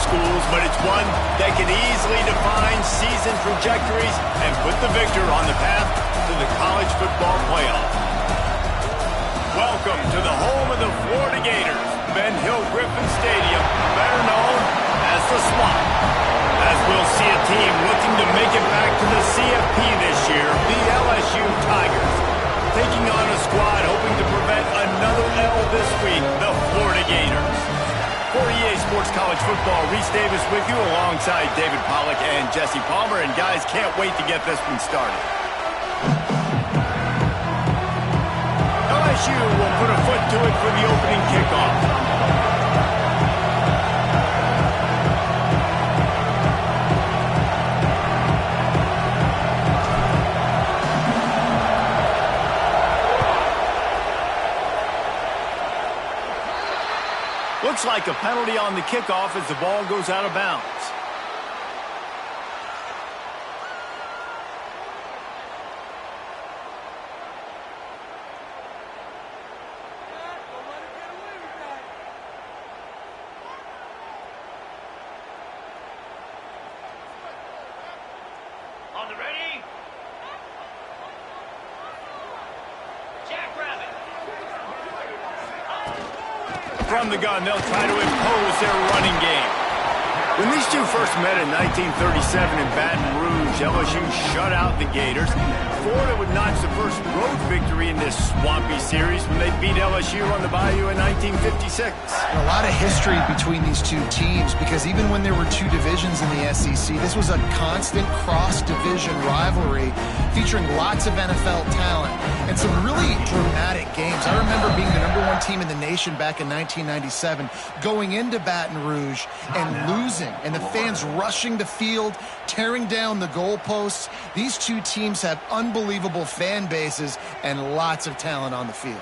schools, but it's one that can easily define season trajectories and put the victor on the path to the college football playoff. Welcome to the home of the Florida Gators, Ben Hill Griffin Stadium, better known as the Swamp. As we'll see a team looking to make it back to the CFP this year, the LSU Tigers, taking on a squad hoping to prevent another L this week, the Florida Gators. For EA Sports College Football, Reese Davis with you alongside David Pollack and Jesse Palmer. And guys, can't wait to get this one started. LSU will put a foot to it for the opening kickoff. Looks like a penalty on the kickoff as the ball goes out of bounds. On the ready? Jackrabbit. From the gun, they'll try to impose their running game. When these two first met in 1937 in Baton Rouge, LSU shut out the Gators. Florida would notch the first road victory in this swampy series when they beat LSU on the Bayou in 1956. A lot of history between these two teams because even when there were two divisions in the SEC, this was a constant cross-division rivalry featuring lots of NFL talent and some really dramatic games. I remember being the #1 team in the nation back in 1997, going into Baton Rouge and losing, and the fans rushing the field, tearing down the goalposts. These two teams have unbelievable fan bases and lots of talent on the field.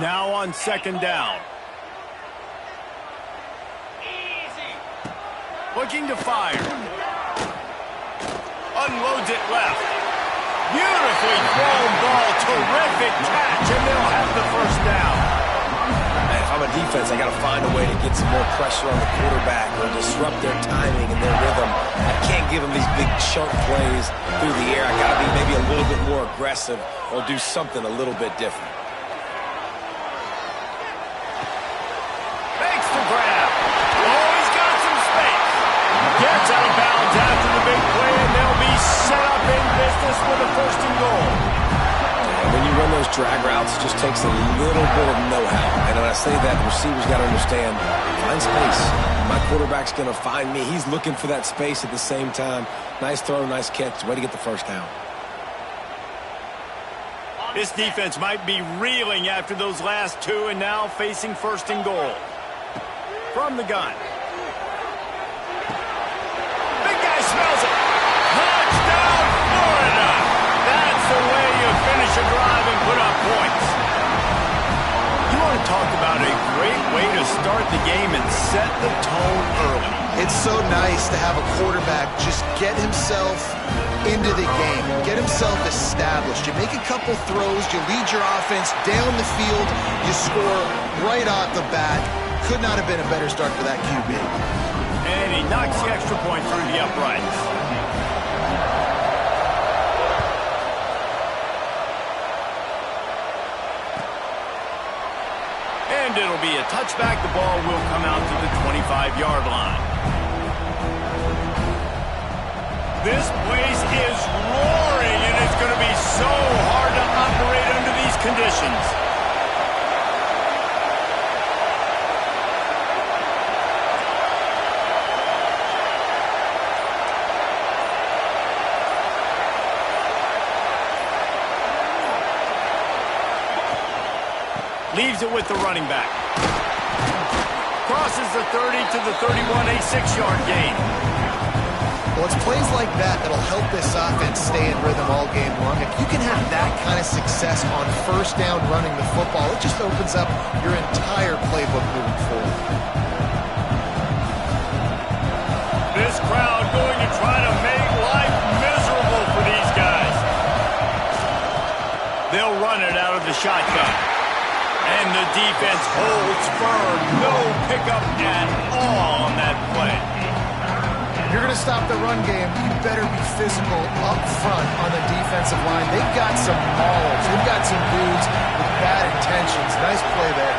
Now on second down. Easy. Looking to fire. Unloads it left. Beautifully thrown ball. Terrific catch, and they'll have the first down. And if I'm a defense, I got to find a way to get some more pressure on the quarterback or disrupt their timing and their rhythm. I can't give them these big chunk plays through the air. I got to be maybe a little bit more aggressive or do something a little bit different. Makes the grab. Oh, he's got some space. Gets out of bounds after the big play, and they'll be set up in business with a first and goal. When you run those drag routes, it just takes a little bit of know-how. And when I say that, the receiver's got to understand, find space. My quarterback's going to find me. He's looking for that space at the same time. Nice throw, nice catch. Way to get the first down. This defense might be reeling after those last two and now facing first and goal. From the gun. Big guy smells it. Touchdown, Florida! That's the way you finish a drive and put up points. You want to talk about a great way to start the game and set the tone early. It's so nice to have a quarterback just get himself into the game, get himself established. You make a couple throws, you lead your offense down the field, you score right off the bat. Could not have been a better start for that QB. And he knocks the extra point through the uprights. And it'll be a touchback. The ball will come out to the 25-yard line. This place is roaring, and it's going to be so hard to operate under these conditions. Leaves it with the running back. Crosses the 30 to the 31, a 6-yard gain. Well, it's plays like that that'll help this offense stay in rhythm all game long. If you can have that kind of success on first down running the football, it just opens up your entire playbook moving forward. This crowd going to try to make life miserable for these guys. They'll run it out of the shotgun. And the defense holds firm. No pickup at all on that play. If you're going to stop the run game, you better be physical up front on the defensive line. They've got some maulers. They've got some dudes with bad intentions. Nice play there.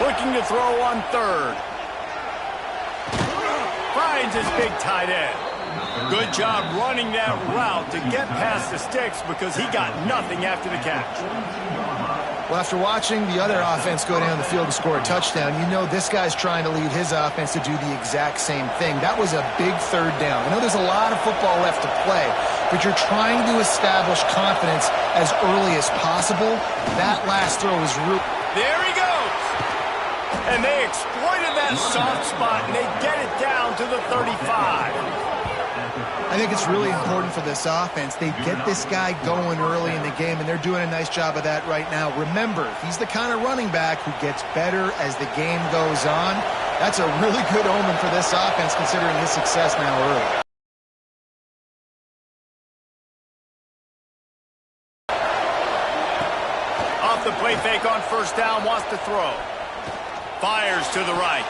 Looking to throw on third. Finds his big tight end. Good job running that route to get past the sticks because he got nothing after the catch. Well, after watching the other offense go down the field and score a touchdown, you know this guy's trying to lead his offense to do the exact same thing. That was a big third down. I know there's a lot of football left to play, but you're trying to establish confidence as early as possible. That last throw was real. There he goes. And they exploited that soft spot, and they get it down to the 35. I think it's really important for this offense. They get this guy going early in the game, and they're doing a nice job of that right now. Remember, he's the kind of running back who gets better as the game goes on. That's a really good omen for this offense, considering his success now early. Off the play fake on first down, wants to throw. Fires to the right.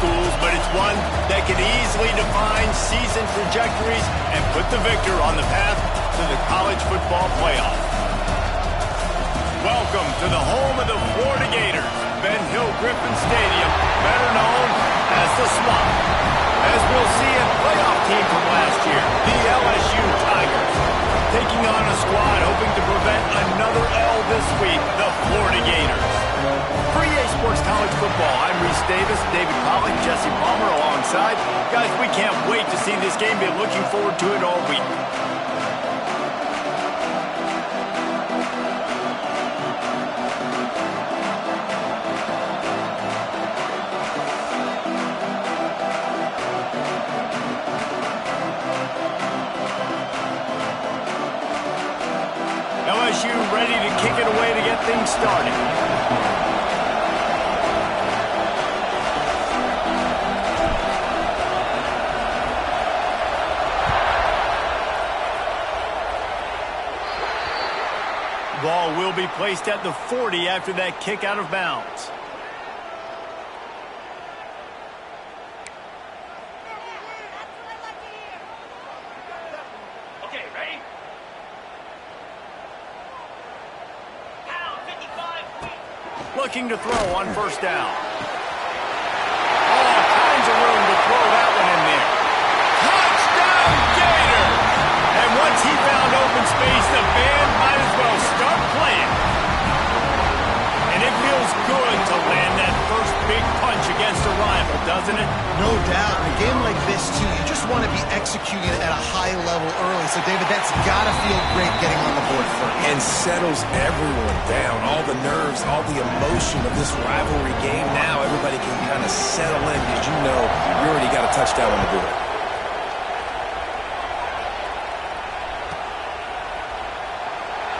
schools, but it's one that can easily define season trajectories and put the victor on the path to the college football playoff. Welcome to the home of the Florida Gators, Ben Hill Griffin Stadium, better known as the Swamp. As we'll see a playoff team from last year, the LSU Tigers, taking on a squad hoping to prevent another L this week, the Florida Gators. For EA Sports College Football, I'm Reese Davis, David Pollock, Jesse Palmer alongside. Guys, we can't wait to see this game. Been looking forward to it all week. LSU ready to kick it away to get things started. Ball will be placed at the 40 after that kick out of bounds. Okay, ready? Pound 55. Looking to throw on first down. All kinds of room to throw that one in there. Touchdown, Gator! And once he found open space, the band might as well start playing. And it feels good to land that first big punch against a rival, doesn't it? No doubt. In a game like this, too, you just want to be executing it at a high level early. So, David, that's got to feel great getting on the board first. And settles everyone down. All the nerves, all the emotion of this rivalry game. Now everybody can kind of settle in because you know you already got a touchdown on the board.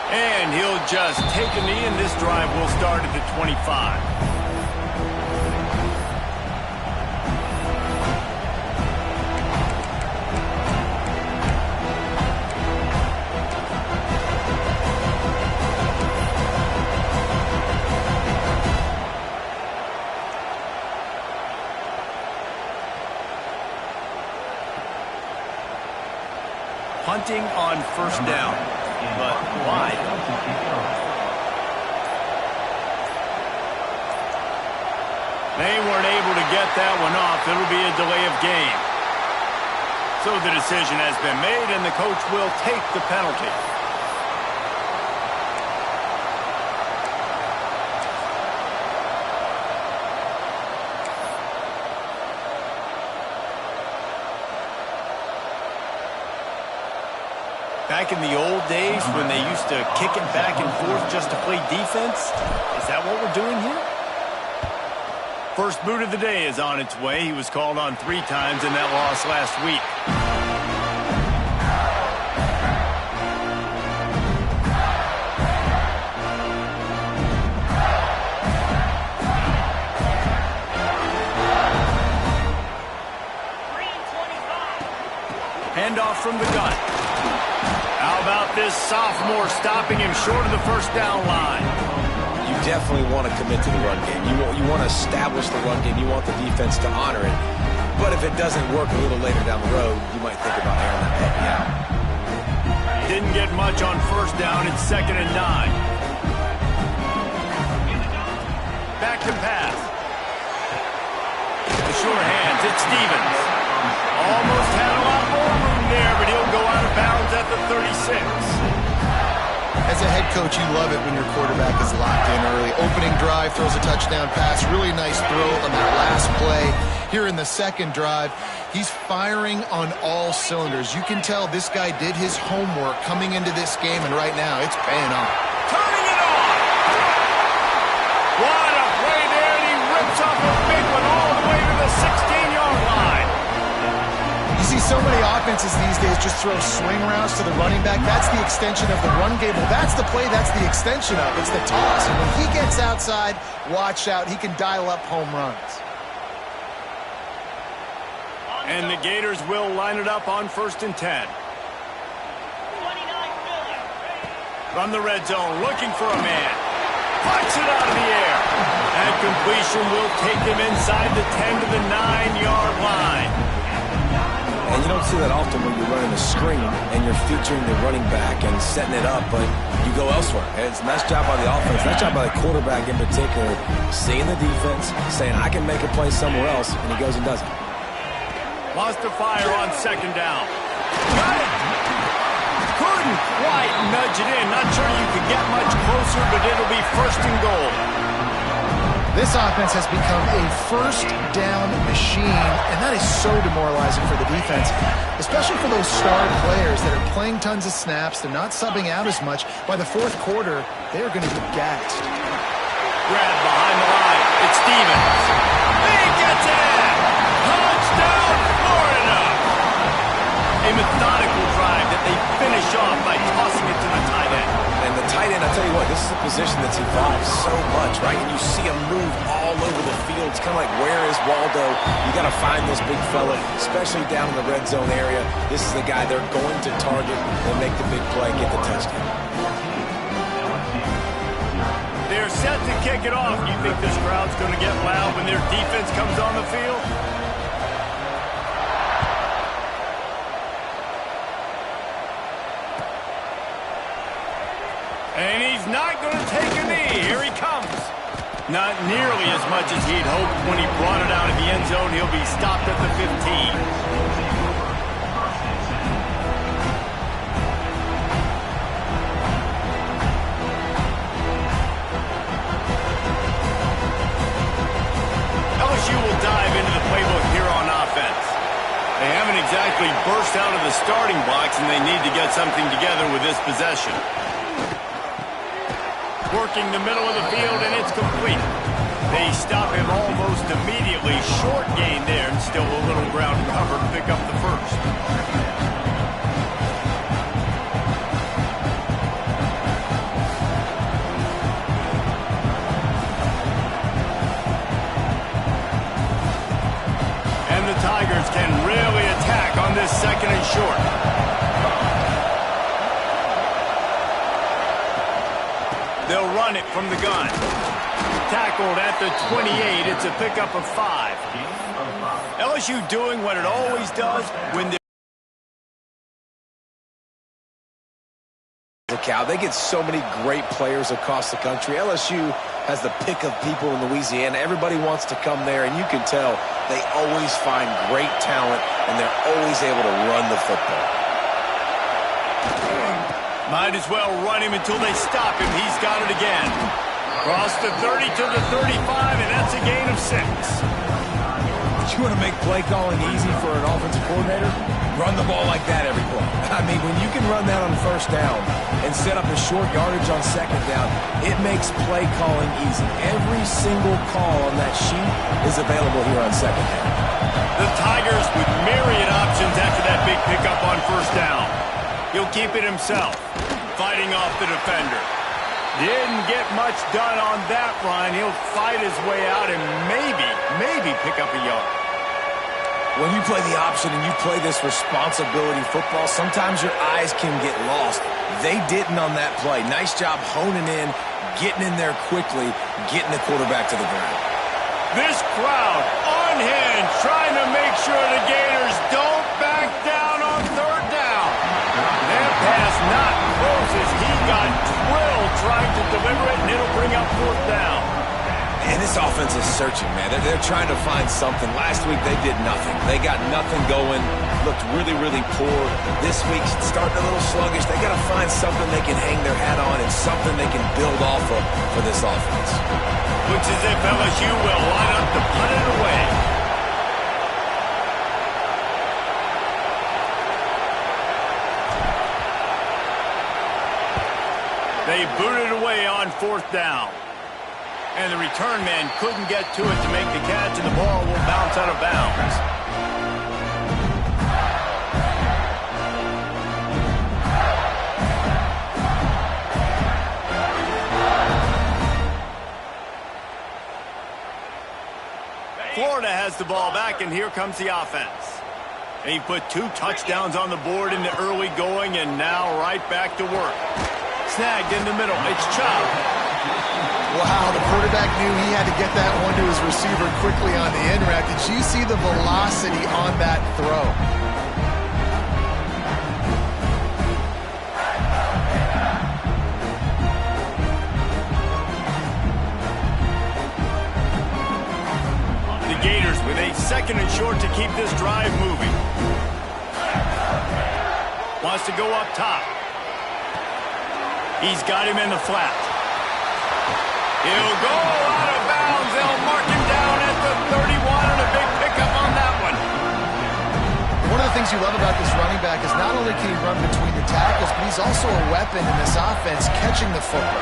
And he'll just take a knee, and this drive will start at the 25. Punting on first down, but wide. They weren't able to get that one off. It'll be a delay of game. So the decision has been made, and the coach will take the penalty. Back in the old days when they used to kick it back and forth just to play defense, is that what we're doing here? First boot of the day is on its way. He was called on 3 times in that loss last week. Handoff from the gun. How about this sophomore stopping him short of the first down line? You definitely want to commit to the run game. You want to establish the run game. You want the defense to honor it. But if it doesn't work a little later down the road, you might think about airing that puppy out. Didn't get much on first down. It's 2nd and 9. Back to pass. The sure hands. It's Stevens. Almost had a lot more room there, but he'll go out of bounds at the 36. As a head coach, you love it when your quarterback is locked in early. Opening drive, throws a touchdown pass. Really nice throw on that last play. Here in the second drive, he's firing on all cylinders. You can tell this guy did his homework coming into this game, and right now it's paying off. Turning it on! What a play there, and he rips off a big one all the way to the 16-yard line. You see so many offenses these days just throw swing routes to the running back. That's the extension of the run game. Well, that's the play, that's the extension of it. It's the toss. And when he gets outside, watch out. He can dial up home runs. And the Gators will line it up on 1st and 10. From the red zone, looking for a man. Puts it out of the air. That completion will take him inside the 10 to the 9-yard line. And you don't see that often when you're running a screen and you're featuring the running back and setting it up, but you go elsewhere. And it's a nice job by the offense, nice job by the quarterback in particular, seeing the defense, saying, I can make a play somewhere else, and he goes and does it. Wants to fire on second down. Got it! Couldn't quite nudge it in. Not sure you could get much closer, but it'll be first and goal. This offense has become a first down machine, and that is so demoralizing for the defense, especially for those star players that are playing tons of snaps. They're not subbing out as much. By the fourth quarter, they are going to be gassed. Grab behind the line. It's Stevens. He gets it! Touchdown, Florida! A methodical drive that they finish off by tossing it to the tight end. And the tight end, I'll tell you what, this is a position that's evolved so much, right? And you see him move all over the field. It's kind of like, where is Waldo? You got to find this big fella, especially down in the red zone area. This is the guy they're going to target and make the big play, get the touchdown. They're set to kick it off. You think this crowd's going to get loud when their defense comes on the field? And he's not going to take a knee. Here he comes. Not nearly as much as he'd hoped when he brought it out of the end zone. He'll be stopped at the 15. LSU will dive into the playbook here on offense. They haven't exactly burst out of the starting blocks, and they need to get something together with this possession. Working the middle of the field, and it's complete. They stop him almost immediately. Short gain there, and still a little ground cover to pick up the first. And the Tigers can really attack on this second and short. They'll run it from the gun. Tackled at the 28. It's a pickup of 5. LSU doing what it always does when they're... They get so many great players across the country. LSU has the pick of people in Louisiana. Everybody wants to come there, and you can tell they always find great talent, and they're always able to run the football. Might as well run him until they stop him. He's got it again. Cross the 30 to the 35, and that's a gain of 6. You want to make play calling easy for an offensive coordinator? Run the ball like that every play. I mean, when you can run that on first down and set up a short yardage on second down, it makes play calling easy. Every single call on that sheet is available here on second down. The Tigers with myriad options after that big pickup on first down. He'll keep it himself, fighting off the defender. Didn't get much done on that run. He'll fight his way out and maybe pick up a yard. When you play the option and you play this responsibility football, sometimes your eyes can get lost. They didn't on that play. Nice job honing in, getting in there quickly, getting the quarterback to the ground. This crowd unhinged, trying to make sure the Gators don't back down on third down. That pass not close as he got drilled trying to deliver it, and it'll bring up fourth down. And this offense is searching, man. They're trying to find something. Last week, they did nothing. They got nothing going, looked really, really poor. This week's starting a little sluggish. They got to find something they can hang their hat on and something they can build off of for this offense. Looks as if LSU will line up to punt it away. They booted away on fourth down. And the return man couldn't get to it to make the catch, and the ball will bounce out of bounds. Florida has the ball back, and here comes the offense. They put 2 touchdowns on the board in the early going, and now right back to work. Snagged in the middle. It's Chubb. Wow, the quarterback knew he had to get that one to his receiver quickly on the in route. Did you see the velocity on that throw? The Gators with a 2nd and short to keep this drive moving. Wants to go up top. He's got him in the flat. He'll go out of bounds. They'll mark him down at the 31 and a big pickup on that one. One of the things you love about this running back is not only can he run between the tackles, but he's also a weapon in this offense catching the football.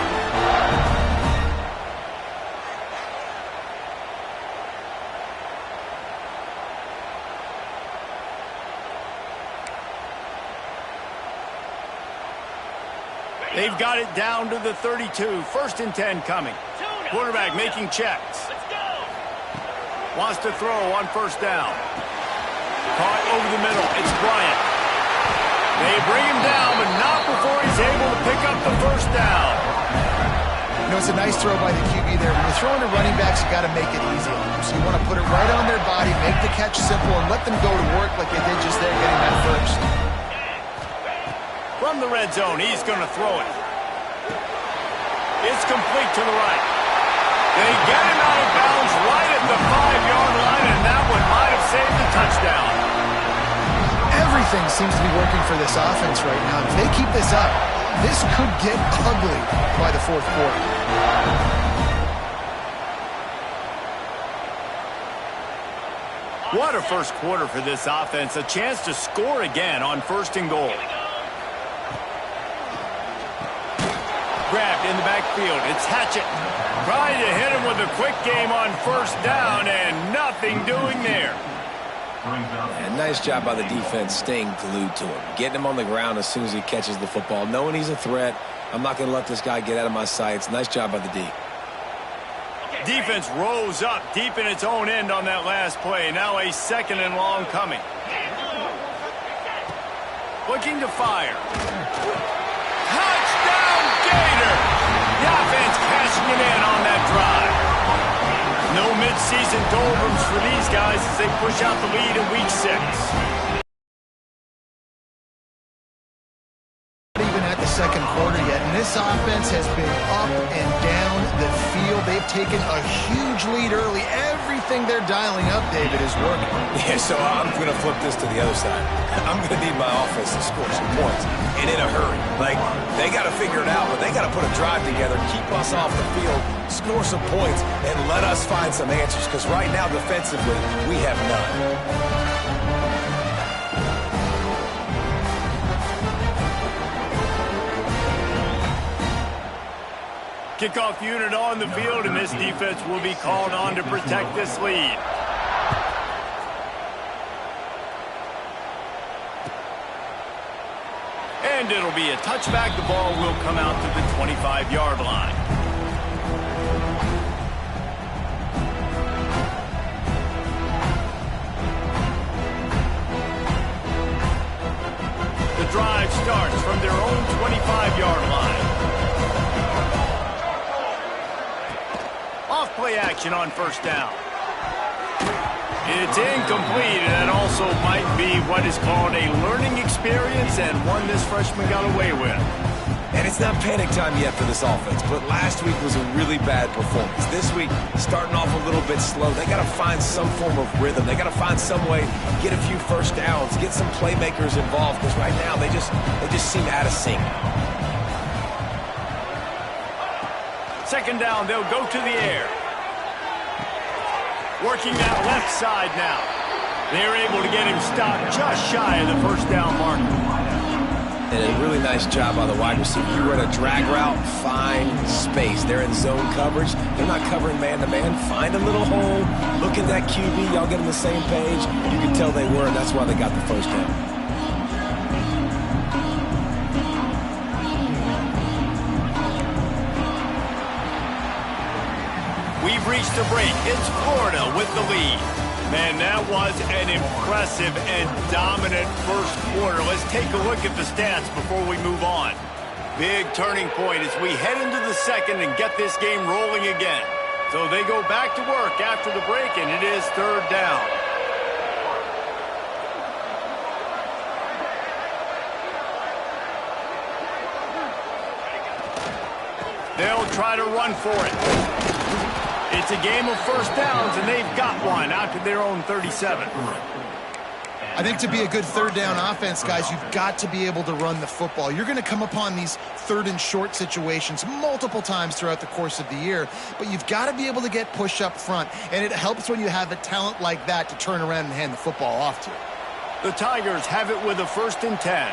They've got it down to the 32. 1st and 10 coming. Quarterback making checks. Let's go. Wants to throw on 1st down. Caught over the middle. It's Bryant. They bring him down, but not before he's able to pick up the 1st down. You know, it's a nice throw by the QB there. When you're throwing to running backs, you got to make it easy on them. So you want to put it right on their body, make the catch simple, and let them go to work like they did just there getting that 1st. From the red zone, he's going to throw it. It's complete to the right. They get him out of bounds right at the 5-yard line, and that one might have saved the touchdown. Everything seems to be working for this offense right now. If they keep this up, this could get ugly by the 4th quarter. What a first quarter for this offense. A chance to score again on 1st and goal. Grabbed in the backfield. It's Hatchett. Trying to hit him with a quick game on 1st down, and nothing doing there. And nice job by the defense staying glued to him. Getting him on the ground as soon as he catches the football. Knowing he's a threat, I'm not going to let this guy get out of my sights. Nice job by the D. Defense rose up deep in its own end on that last play. Now a 2nd and long coming. Looking to fire. Touchdown Gator! The offense cashing it in on that drive. No midseason doldrums for these guys as they push out the lead in week 6. Even at the 2nd quarter yet, and this offense has been up and down the field. They've taken a huge lead early. Everything they're dialing up, David, is working. Yeah, so I'm going to flip this to the other side. I'm going to need my offense to score some points, and in a hurry. Like, they got to figure it out, but they got to put a drive together, keep us off the field, score some points, and let us find some answers, because right now, defensively, we have none. Kickoff unit on the field, and this defense will be called on to protect this lead. And it'll be a touchback. The ball will come out to the 25-yard line. The drive starts from their own 25-yard line. Off-play action on 1st down. It's incomplete, and that also might be what is called a learning experience, and one this freshman got away with. And it's not panic time yet for this offense, but last week was a really bad performance. This week, starting off a little bit slow. They got to find some form of rhythm. They got to find some way, get a few 1st downs, get some playmakers involved, because right now they just seem out of sync. 2nd down, they'll go to the air. Working that left side now. They're able to get him stopped just shy of the 1st down marker. And a really nice job by the wide receiver. You run a drag route, find space. They're in zone coverage. They're not covering man-to-man. Find a little hole. Look at that QB. Y'all get on the same page. You can tell they were, and that's why they got the 1st down. We've reached a break. It's Florida with the lead. Man, that was an impressive and dominant first quarter. Let's take a look at the stats before we move on. Big turning point as we head into the second and get this game rolling again. So they go back to work after the break, and it is third down. They'll try to run for it. It's a game of first downs, and they've got one out to their own 37. I think to be a good third down offense, guys, you've got to be able to run the football. You're going to come upon these third and short situations multiple times throughout the course of the year, but you've got to be able to get push up front, and it helps when you have a talent like that to turn around and hand the football off to. The Tigers have it with a 1st and 10.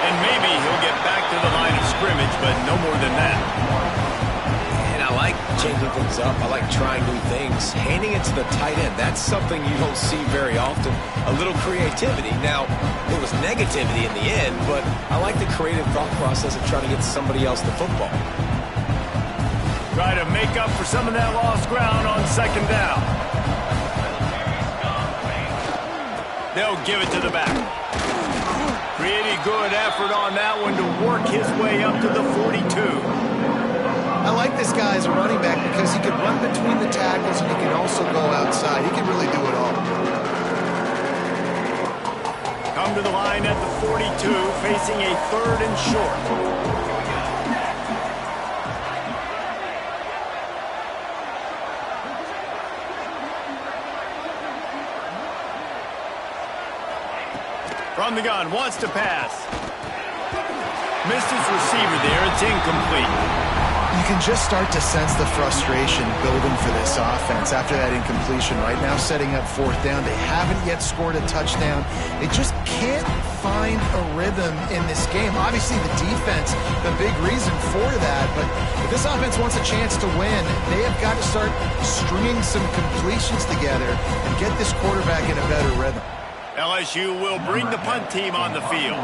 And maybe he'll get back to the line of scrimmage, but no more than that. I like changing things up. I like trying new things. Handing it to the tight end, that's something you don't see very often. A little creativity. Now, it was negativity in the end, but I like the creative thought process of trying to get somebody else the football. Try to make up for some of that lost ground on second down. They'll give it to the back. Pretty good effort on that one to work his way up to the 42. I like this guy as a running back because he can run between the tackles and he can also go outside. He can really do it all. Come to the line at the 42, facing a 3rd and short. From the gun, wants to pass. Missed his receiver there, it's incomplete. You can just start to sense the frustration building for this offense after that incompletion. Right now, setting up 4th down. They haven't yet scored a touchdown. They just can't find a rhythm in this game. Obviously, the defense, the big reason for that. But if this offense wants a chance to win, they have got to start stringing some completions together and get this quarterback in a better rhythm. LSU will bring the punt team on the field.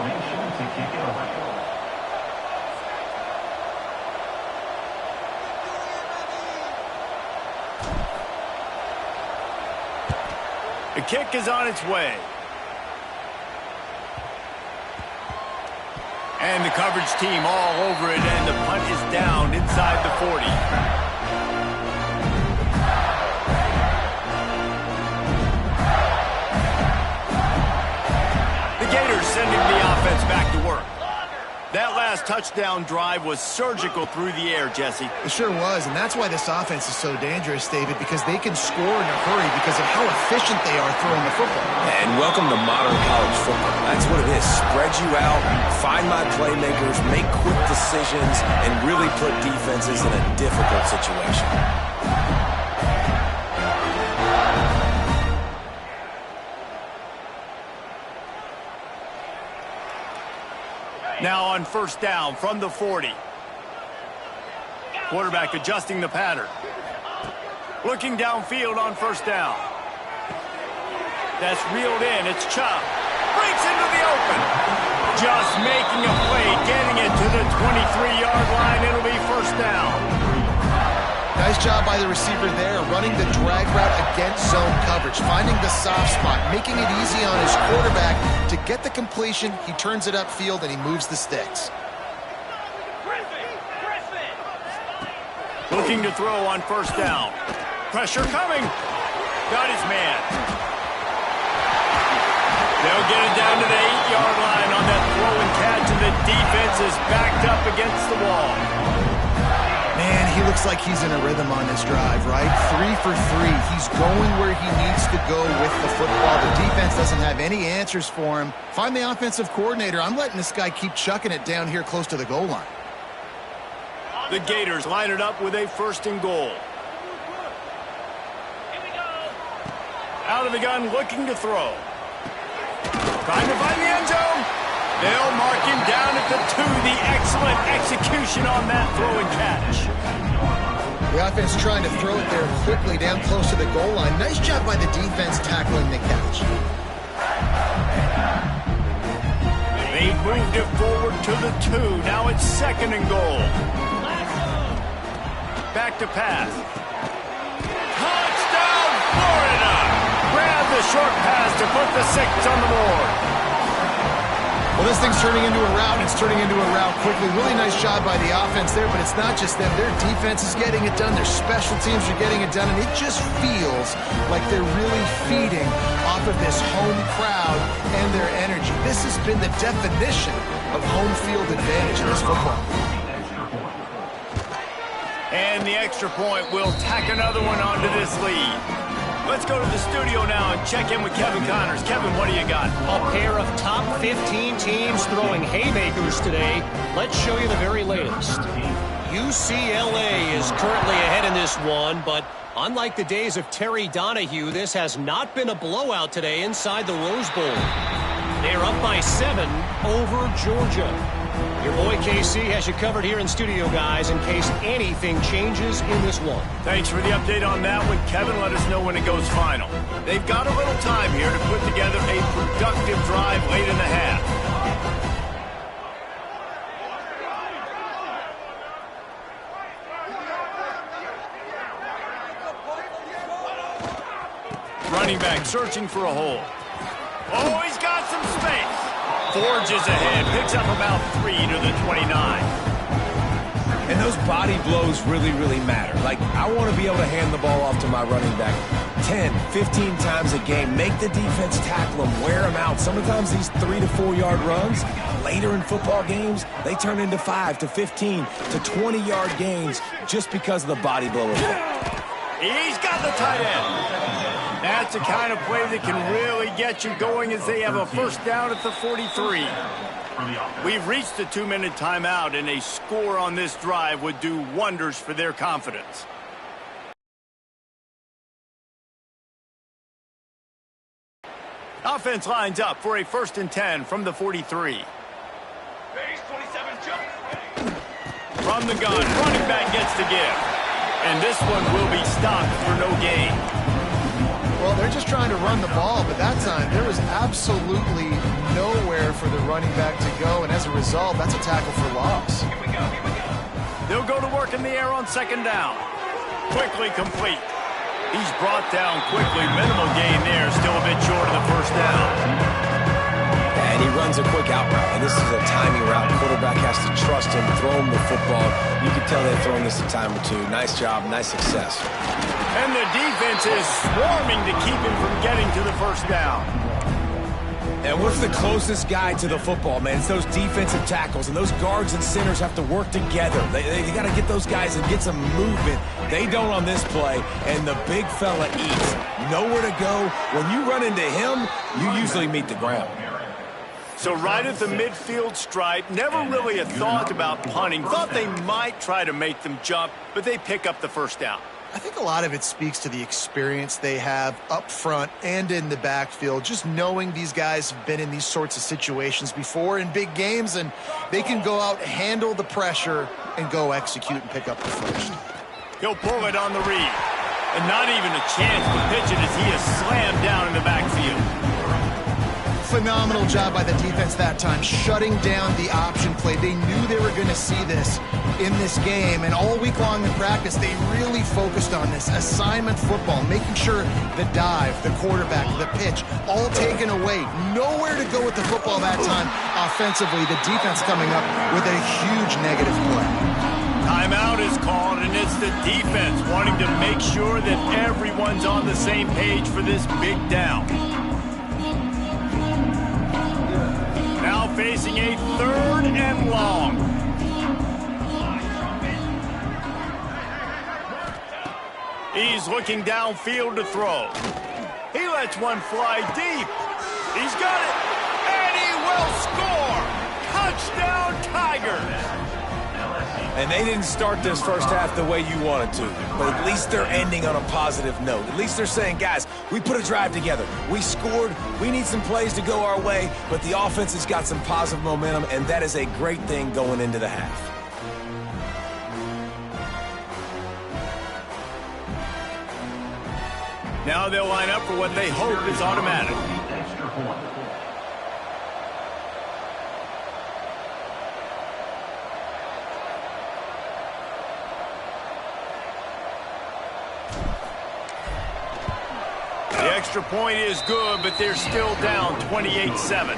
The kick is on its way. And the coverage team all over it, and the punt is down inside the 40. The Gators sending the offense back to work. That last touchdown drive was surgical through the air, Jesse. It sure was, and that's why this offense is so dangerous, David, because they can score in a hurry because of how efficient they are throwing the football. And welcome to modern college football. That's what it is. Spread you out, find my playmakers, make quick decisions, and really put defenses in a difficult situation. Now on 1st down from the 40. Quarterback adjusting the pattern. Looking downfield on 1st down. That's reeled in. It's Chubb. Breaks into the open. Just making a play, getting it to the 23-yard line. It'll be 1st down. Nice job by the receiver there, running the drag route against zone coverage, finding the soft spot, making it easy on his quarterback to get the completion. He turns it upfield, and he moves the sticks. Looking to throw on 1st down. Pressure coming. Got his man. They'll get it down to the 8-yard line on that throw and catch, and the defense is backed up against the wall. Man, he looks like he's in a rhythm on this drive, right? 3 for 3. He's going where he needs to go with the football. The defense doesn't have any answers for him. Find the offensive coordinator. I'm letting this guy keep chucking it down here close to the goal line. The Gators line it up with a 1st and goal. Out of the gun, looking to throw. Trying to find the end zone. They'll mark him down at the 2. The excellent execution on that throw and catch. The offense trying to throw it there quickly down close to the goal line. Nice job by the defense tackling the catch. They moved it forward to the 2. Now it's 2nd and goal. Back to pass. Touchdown, Florida! Grab the short pass to put the 6 on the board. Well, this thing's turning into a rout, and it's turning into a rout quickly. Really nice job by the offense there, but it's not just them. Their defense is getting it done. Their special teams are getting it done, and it just feels like they're really feeding off of this home crowd and their energy. This has been the definition of home field advantage in this football. And the extra point will tack another one onto this lead. Let's go to the studio now and check in with Kevin Connors. Kevin, what do you got? A pair of top 15 teams throwing haymakers today. Let's show you the very latest. UCLA is currently ahead in this one, but unlike the days of Terry Donahue, this has not been a blowout today inside the Rose Bowl. They're up by 7 over Georgia. Your boy KC has you covered here in studio, guys, in case anything changes in this one. Thanks for the update on that one, Kevin. Let us know when it goes final. They've got a little time here to put together a productive drive late in the half. Running back searching for a hole. Oh, he's got some space. Forges ahead, picks up about 3 to the 29. And those body blows really, really matter. Like, I want to be able to hand the ball off to my running back 10, 15 times a game. Make the defense tackle him, wear him out. Sometimes these 3 to 4 yard runs, later in football games, they turn into 5 to 15 to 20 yard gains just because of the body blow effect. He's got the tight end. That's the kind of play that can really get you going as they have a first down at the 43. We've reached the 2-minute timeout, and a score on this drive would do wonders for their confidence. Offense lines up for a 1st and 10 from the 43. From the gun, running back gets the give. And this one will be stopped for no gain. Well, they're just trying to run the ball, but that time there was absolutely nowhere for the running back to go, and as a result, that's a tackle for loss. Here we go. They'll go to work in the air on 2nd down. Quickly complete. He's brought down quickly. Minimal gain there, still a bit short of the 1st down. And he runs a quick out route, and this is a timing route. The quarterback has to trust him, throw him the football. You can tell they've thrown this a time or two. Nice job, nice success. And the defense is swarming to keep him from getting to the 1st down. And what's the closest guy to the football, man? It's those defensive tackles, and those guards and centers have to work together. They got to get those guys and get some movement. They don't on this play, and the big fella eats. Nowhere to go. When you run into him, you usually meet the ground. So right at the midfield stripe, never really a thought about punting. Thought they might try to make them jump, but they pick up the 1st down. I think a lot of it speaks to the experience they have up front and in the backfield. Just knowing these guys have been in these sorts of situations before in big games, and they can go out, handle the pressure, and go execute and pick up the 1st. He'll pull it on the read. And not even a chance to pitch it as he is slammed down in the backfield. Phenomenal job by the defense that time, shutting down the option play. They knew they were going to see this in this game, and all week long in practice, they really focused on this assignment football, making sure the dive, the quarterback, the pitch, all taken away. Nowhere to go with the football that time offensively. The defense coming up with a huge negative play. Timeout is called, and it's the defense wanting to make sure that everyone's on the same page for this big down. Now facing a 3rd and long. He's looking downfield to throw. He lets one fly deep. He's got it, and he will score. Touchdown, Tigers. And they didn't start this first half the way you wanted to, but at least they're ending on a positive note. At least they're saying, guys, we put a drive together. We scored. We need some plays to go our way, but the offense has got some positive momentum, and that is a great thing going into the half. Now they'll line up for what they hope is automatic. The extra point is good, but they're still down 28-7.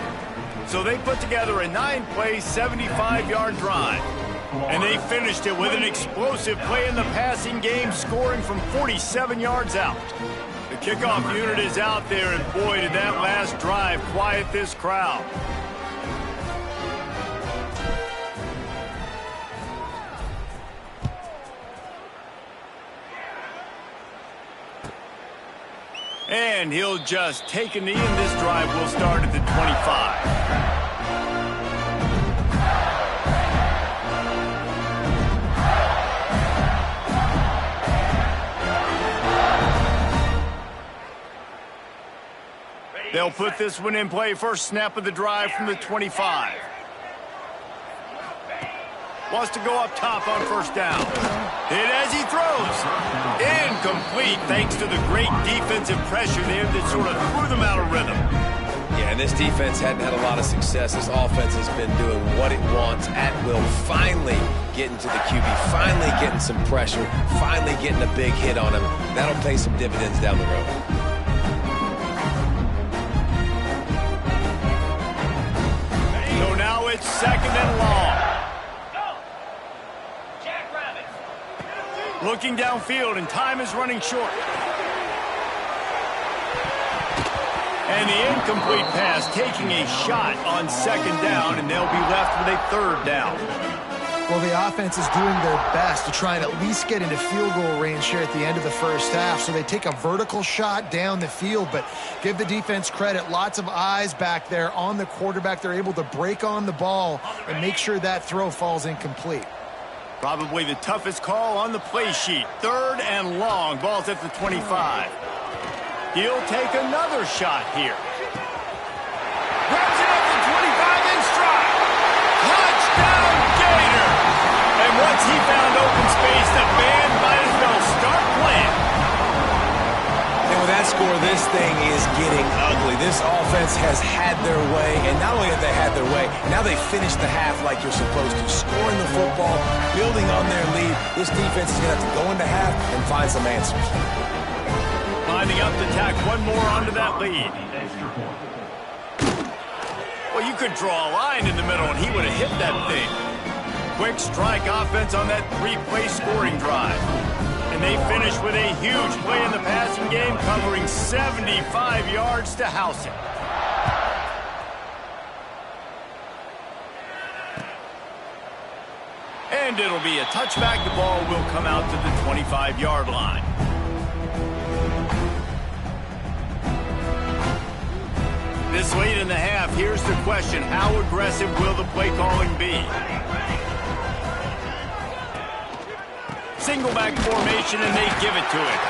So they put together a 9-play, 75-yard drive. And they finished it with an explosive play in the passing game, scoring from 47 yards out. The kickoff unit is out there, and boy, did that last drive quiet this crowd. And he'll just take a knee, and this drive will start at the 25. They'll put this one in play. First snap of the drive from the 25. Wants to go up top on first down. Hit as he throws. Incomplete thanks to the great defensive pressure there that sort of threw them out of rhythm. Yeah, and this defense hadn't had a lot of success. This offense has been doing what it wants at will. Finally getting to the QB. Finally getting some pressure. Finally getting a big hit on him. That'll pay some dividends down the road. So now it's second and long. Looking downfield, and time is running short. And the incomplete pass taking a shot on second down, and they'll be left with a third down. Well, the offense is doing their best to try and at least get into field goal range here at the end of the first half. So they take a vertical shot down the field, but give the defense credit. Lots of eyes back there on the quarterback. They're able to break on the ball and make sure that throw falls incomplete. Probably the toughest call on the play sheet. Third and long. Ball's at the 25. He'll take another shot here. Grabs it at the 25 in stride. Touchdown, Gator! And once he found open space, the band might as well start playing. And with that score, this thing is getting ugly. This offense has had their way, and not only have they had their way, now they finished the half like you're supposed to, scoring the football, building on their lead. This defense is going to have to go into half and find some answers. Lining up to tack one more onto that lead. Well, you could draw a line in the middle, and he would have hit that thing. Quick strike offense on that 3-play scoring drive. And they finish with a huge play in the passing game, covering 75 yards to house it. And it'll be a touchback. The ball will come out to the 25-yard line. This late in the half, here's the question. How aggressive will the play calling be? Single back formation, and they give it to it.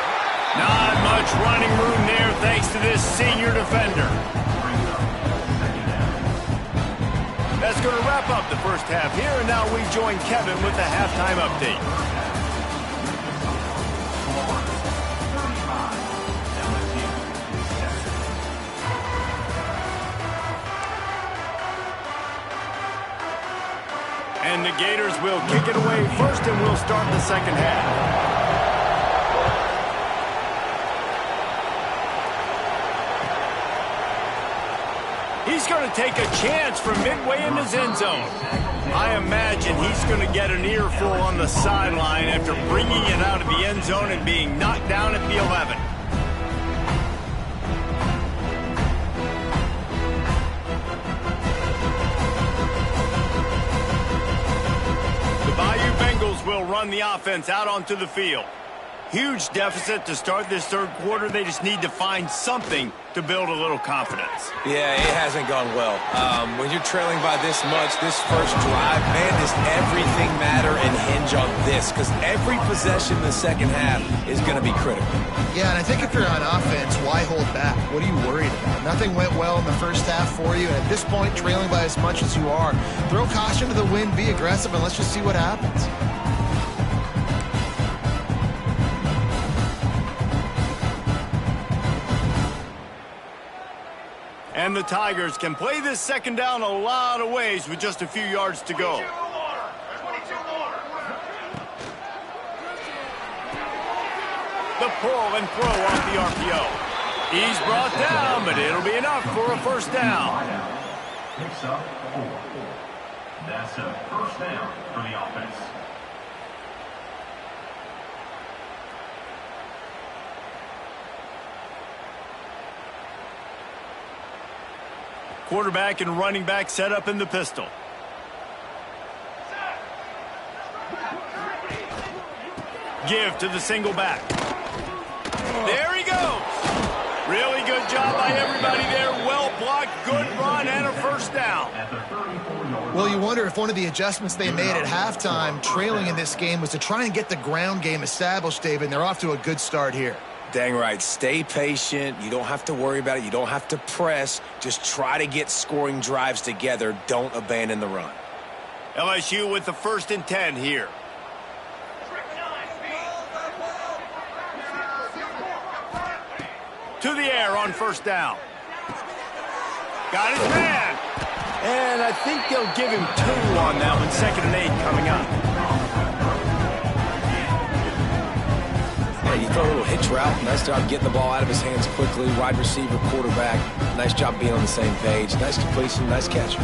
Not much running room there thanks to this senior defender. That's going to wrap up the first half here, and now we join Kevin with the halftime update. And the Gators will kick it away first, and we'll start the second half. He's going to take a chance from midway in his end zone. I imagine he's going to get an earful on the sideline after bringing it out of the end zone and being knocked down at the 11. Will run the offense out onto the field. Huge deficit to start this third quarter. They just need to find something to build a little confidence. Yeah, it hasn't gone well. When you're trailing by this much, this first drive, man, does everything matter and hinge on this? Because every possession in the second half is going to be critical. Yeah, and I think if you're on offense, why hold back? What are you worried about? Nothing went well in the first half for you, and at this point, trailing by as much as you are, throw caution to the wind, be aggressive, and let's just see what happens. And the Tigers can play this second down a lot of ways with just a few yards to go. The pull and throw off the RPO. He's brought down, but it'll be enough for a first down. picks up 4. That's a first down for the offense. Quarterback and running back set up in the pistol. Give to the single back. There he goes. Really good job by everybody there. Well blocked, good run, and a first down. Well, you wonder if one of the adjustments they made at halftime, trailing in this game, was to try and get the ground game established, David, and they're off to a good start here. Dang right. Stay patient. You don't have to worry about it. You don't have to press. Just try to get scoring drives together. Don't abandon the run. LSU with the 1st and 10 here. To the air on first down. Got his man. And I think they'll give him 2 on that one. 2nd and 8 coming up. Yeah, you throw a little hitch route. Nice job getting the ball out of his hands quickly. Wide receiver, quarterback. Nice job being on the same page. Nice completion, nice catch.